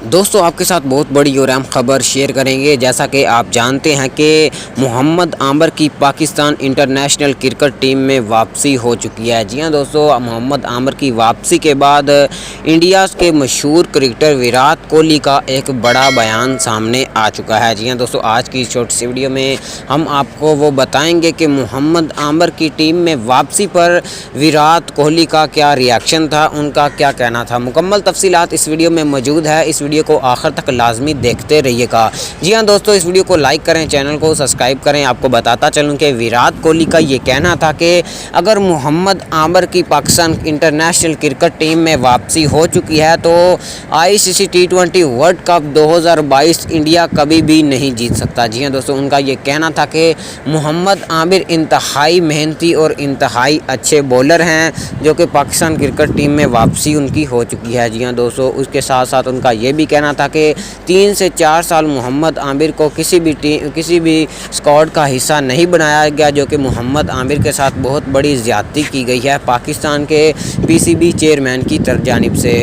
دوستوں آپ کے ساتھ بہت بڑی اور اہم خبر شیئر کریں گے۔ جیسا کہ آپ جانتے ہیں کہ محمد عامر کی پاکستان انٹرنیشنل کرکٹ ٹیم میں واپسی ہو چکی ہے۔ جی ہاں دوستوں، محمد عامر کی واپسی کے بعد انڈیا کے مشہور کرکٹر وراٹ کوہلی کا ایک بڑا بیان سامنے آ چکا ہے۔ جی ہاں دوستوں، آج کی چھوٹی سی ویڈیو میں ہم آپ کو وہ بتائیں گے کہ محمد عامر کی ٹیم میں واپسی پر وراٹ کوہلی کا کیا ری ایکشن تھا، ان کا کیا کہنا تھا۔ مکمل تفصیلات اس ویڈیو میں موجود ہے، اس ویڈیو کو آخر تک لازمی دیکھتے رہیے گا۔ جی ہاں دوستو، اس ویڈیو کو لائک کریں، چینل کو سبسکرائب کریں۔ آپ کو بتاتا چلوں کہ وراٹ کوہلی کا یہ کہنا تھا کہ اگر محمد عامر کی پاکستان انٹرنیشنل کرکٹ ٹیم میں واپسی ہو چکی ہے تو ICC T20 world cup 2022 India کبھی بھی نہیں جیت سکتا۔ جی ہاں دوستو، ان کا یہ کہنا تھا کہ محمد عامر انتہائی محنتی اور انتہائی اچھے بولر ہیں، جو کہ پاکستان کرکٹ ٹیم میں واپسی ان کی ہو چکی ہے۔ جی ہاں دوستو، اس کے ساتھ ساتھ ان کا یہ بھی کہنا تھا کہ 3 سے 4 سال محمد عامر کو کسی بھی اسکواڈ کا حصہ نہیں بنایا گیا، جو کہ محمد عامر کے ساتھ بہت بڑی زیادتی کی گئی ہے پاکستان کے PCB چیئرمین کی جانب سے۔